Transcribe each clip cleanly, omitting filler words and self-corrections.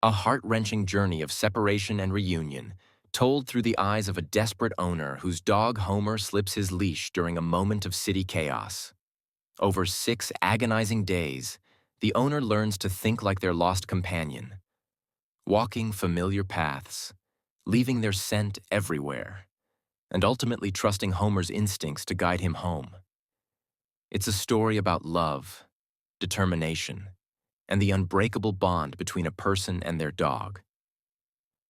A heart-wrenching journey of separation and reunion, told through the eyes of a desperate owner whose dog Homer slips his leash during a moment of city chaos. Over 6 agonizing days, the owner learns to think like their lost companion, walking familiar paths, leaving their scent everywhere, and ultimately trusting Homer's instincts to guide him home. It's a story about love, determination, and the unbreakable bond between a person and their dog.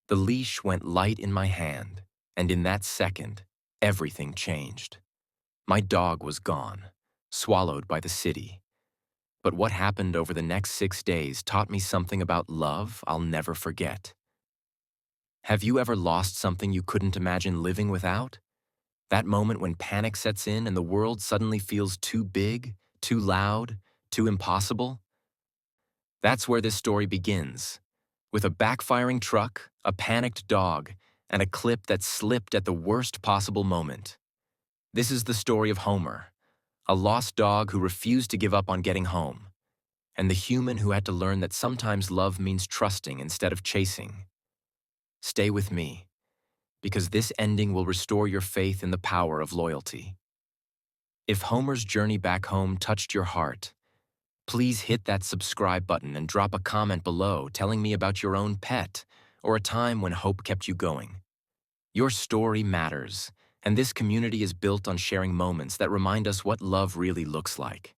The leash went light in my hand, and in that second, everything changed. My dog was gone, swallowed by the city. But what happened over the next 6 days taught me something about love I'll never forget. Have you ever lost something you couldn't imagine living without? That moment when panic sets in and the world suddenly feels too big, too loud, too impossible? That's where this story begins, with a backfiring truck, a panicked dog, and a clip that slipped at the worst possible moment. This is the story of Homer, a lost dog who refused to give up on getting home, and the human who had to learn that sometimes love means trusting instead of chasing. Stay with me, because this ending will restore your faith in the power of loyalty. If Homer's journey back home touched your heart, please hit that subscribe button and drop a comment below telling me about your own pet or a time when hope kept you going. Your story matters, and this community is built on sharing moments that remind us what love really looks like.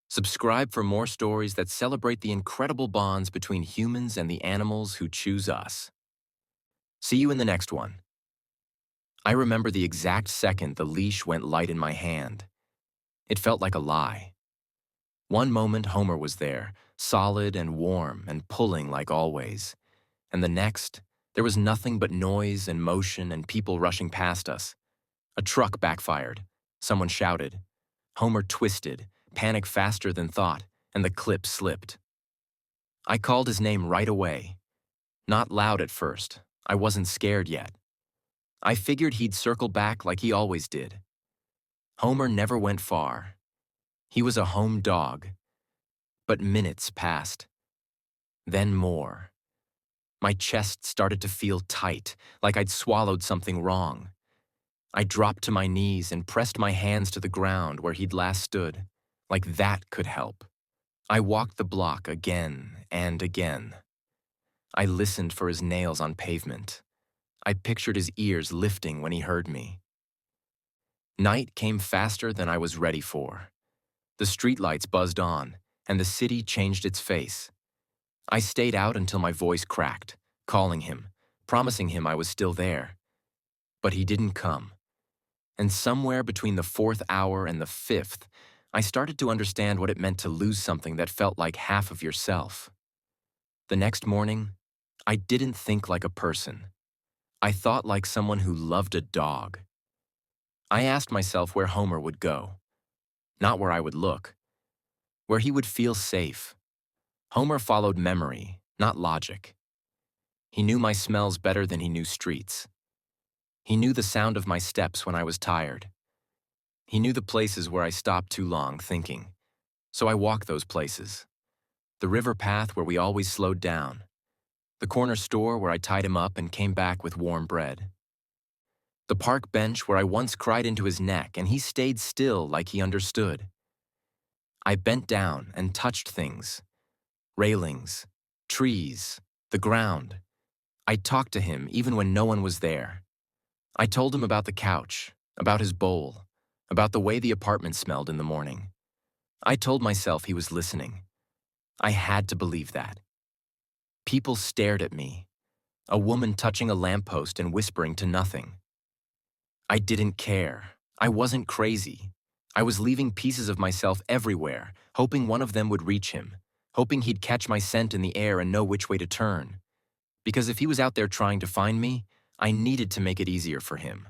Subscribe for more stories that celebrate the incredible bonds between humans and the animals who choose us. See you in the next one. I remember the exact second the leash went light in my hand. It felt like a lie. One moment Homer was there, solid and warm and pulling like always. And the next, there was nothing but noise and motion and people rushing past us. A truck backfired. Someone shouted. Homer twisted, panic faster than thought, and the clip slipped. I called his name right away. Not loud at first. I wasn't scared yet. I figured he'd circle back like he always did. Homer never went far. He was a home dog. But minutes passed. Then more. My chest started to feel tight, like I'd swallowed something wrong. I dropped to my knees and pressed my hands to the ground where he'd last stood, like that could help. I walked the block again and again. I listened for his nails on pavement. I pictured his ears lifting when he heard me. Night came faster than I was ready for. The streetlights buzzed on, and the city changed its face. I stayed out until my voice cracked, calling him, promising him I was still there. But he didn't come. And somewhere between the 4th hour and the 5th, I started to understand what it meant to lose something that felt like half of yourself. The next morning, I didn't think like a person. I thought like someone who loved a dog. I asked myself where Homer would go. Not where I would look. Where he would feel safe. Homer followed memory, not logic. He knew my smells better than he knew streets. He knew the sound of my steps when I was tired. He knew the places where I stopped too long thinking. So I walked those places. The river path where we always slowed down. The corner store where I tied him up and came back with warm bread. The park bench where I once cried into his neck and he stayed still like he understood. I bent down and touched things. Railings, trees, the ground. I talked to him even when no one was there. I told him about the couch, about his bowl, about the way the apartment smelled in the morning. I told myself he was listening. I had to believe that. People stared at me, a woman touching a lamppost and whispering to nothing. I didn't care. I wasn't crazy. I was leaving pieces of myself everywhere, hoping one of them would reach him, hoping he'd catch my scent in the air and know which way to turn. Because if he was out there trying to find me, I needed to make it easier for him.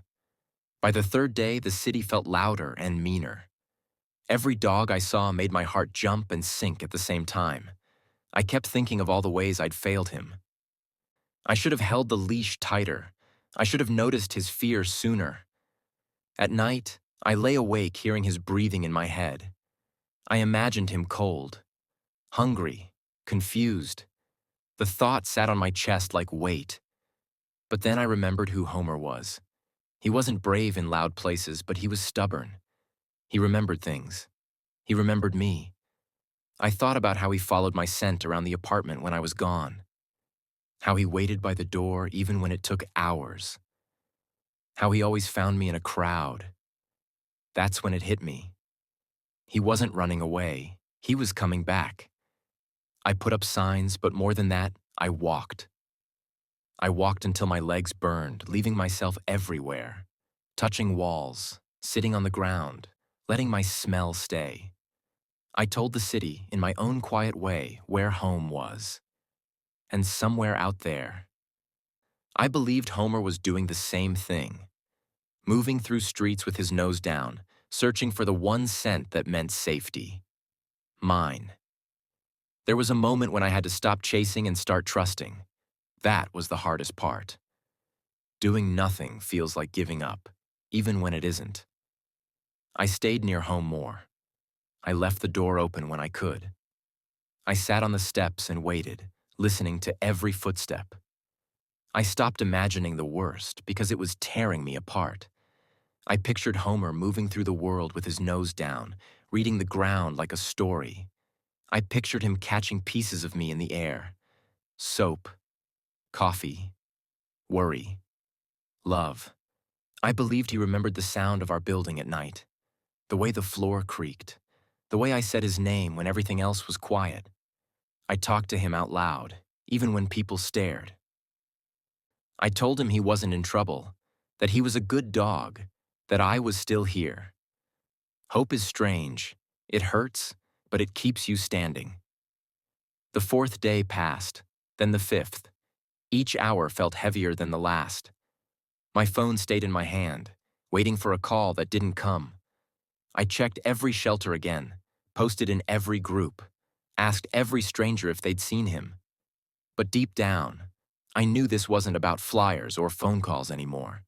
By the 3rd day, the city felt louder and meaner. Every dog I saw made my heart jump and sink at the same time. I kept thinking of all the ways I'd failed him. I should have held the leash tighter. I should have noticed his fear sooner. At night, I lay awake hearing his breathing in my head. I imagined him cold, hungry, confused. The thought sat on my chest like weight. But then I remembered who Homer was. He wasn't brave in loud places, but he was stubborn. He remembered things. He remembered me. I thought about how he followed my scent around the apartment when I was gone. How he waited by the door even when it took hours. How he always found me in a crowd. That's when it hit me. He wasn't running away. He was coming back. I put up signs, but more than that, I walked. I walked until my legs burned, leaving myself everywhere. Touching walls, sitting on the ground, letting my smell stay. I told the city, in my own quiet way, where home was. And somewhere out there, I believed Homer was doing the same thing. Moving through streets with his nose down, searching for the one scent that meant safety. Mine. There was a moment when I had to stop chasing and start trusting. That was the hardest part. Doing nothing feels like giving up, even when it isn't. I stayed near home more. I left the door open when I could. I sat on the steps and waited, listening to every footstep. I stopped imagining the worst because it was tearing me apart. I pictured Homer moving through the world with his nose down, reading the ground like a story. I pictured him catching pieces of me in the air. Soap, coffee, worry, love. I believed he remembered the sound of our building at night, the way the floor creaked, the way I said his name when everything else was quiet. I talked to him out loud, even when people stared. I told him he wasn't in trouble, that he was a good dog, that I was still here. Hope is strange. It hurts, but it keeps you standing. The fourth day passed, then the fifth. Each hour felt heavier than the last. My phone stayed in my hand, waiting for a call that didn't come. I checked every shelter again, posted in every group, asked every stranger if they'd seen him. But deep down, I knew this wasn't about flyers or phone calls anymore.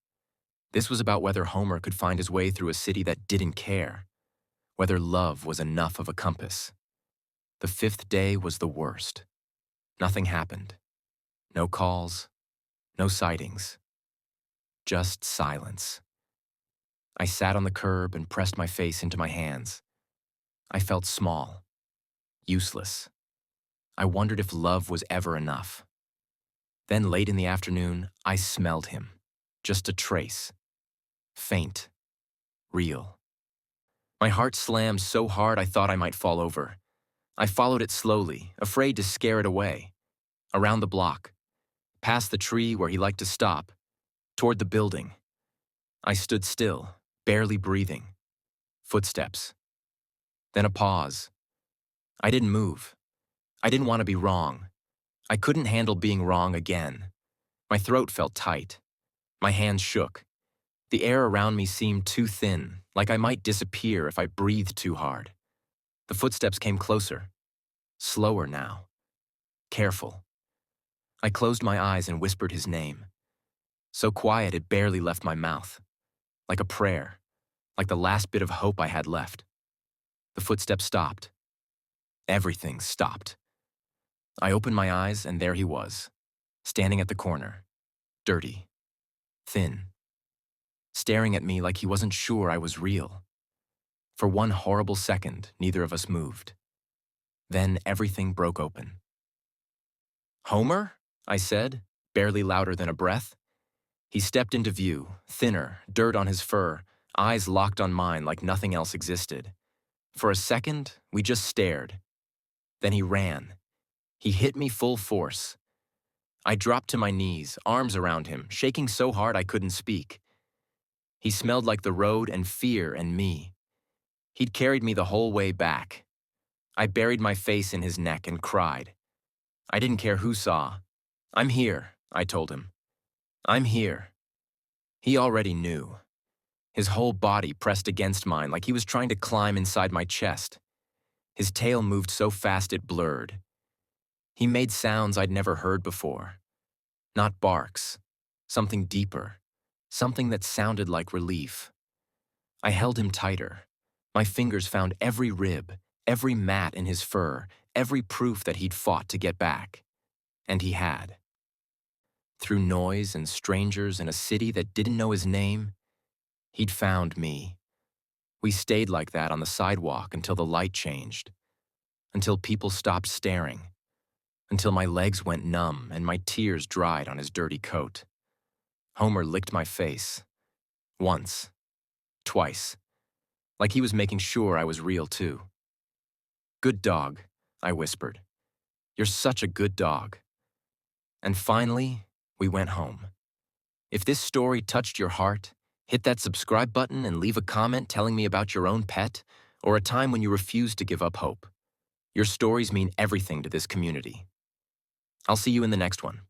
This was about whether Homer could find his way through a city that didn't care, whether love was enough of a compass. The fifth day was the worst. Nothing happened. No calls, no sightings. Just silence. I sat on the curb and pressed my face into my hands. I felt small, useless. I wondered if love was ever enough. Then late in the afternoon, I smelled him. Just a trace. Faint. Real. My heart slammed so hard I thought I might fall over. I followed it slowly, afraid to scare it away. Around the block. Past the tree where he liked to stop. Toward the building. I stood still, barely breathing. Footsteps. Then a pause. I didn't move. I didn't want to be wrong. I couldn't handle being wrong again. My throat felt tight. My hands shook. The air around me seemed too thin, like I might disappear if I breathed too hard. The footsteps came closer. Slower now. Careful. I closed my eyes and whispered his name. So quiet it barely left my mouth. Like a prayer. Like the last bit of hope I had left. The footsteps stopped. Everything stopped. I opened my eyes and there he was, standing at the corner. Dirty. Thin. Staring at me like he wasn't sure I was real. For one horrible second, neither of us moved. Then everything broke open. "Homer?" I said, barely louder than a breath. He stepped into view, thinner, dirt on his fur, eyes locked on mine like nothing else existed. For a second, we just stared. Then he ran. He hit me full force. I dropped to my knees, arms around him, shaking so hard I couldn't speak. He smelled like the road and fear and me. He'd carried me the whole way back. I buried my face in his neck and cried. I didn't care who saw. "I'm here," I told him. "I'm here." He already knew. His whole body pressed against mine like he was trying to climb inside my chest. His tail moved so fast it blurred. He made sounds I'd never heard before. Not barks. Something deeper. Something that sounded like relief. I held him tighter. My fingers found every rib, every mat in his fur, every proof that he'd fought to get back. And he had. Through noise and strangers in a city that didn't know his name, he'd found me. We stayed like that on the sidewalk until the light changed, until people stopped staring, until my legs went numb and my tears dried on his dirty coat. Homer licked my face. Once. Twice. Like he was making sure I was real too. "Good dog," I whispered. "You're such a good dog." And finally, we went home. If this story touched your heart, hit that subscribe button and leave a comment telling me about your own pet or a time when you refused to give up hope. Your stories mean everything to this community. I'll see you in the next one.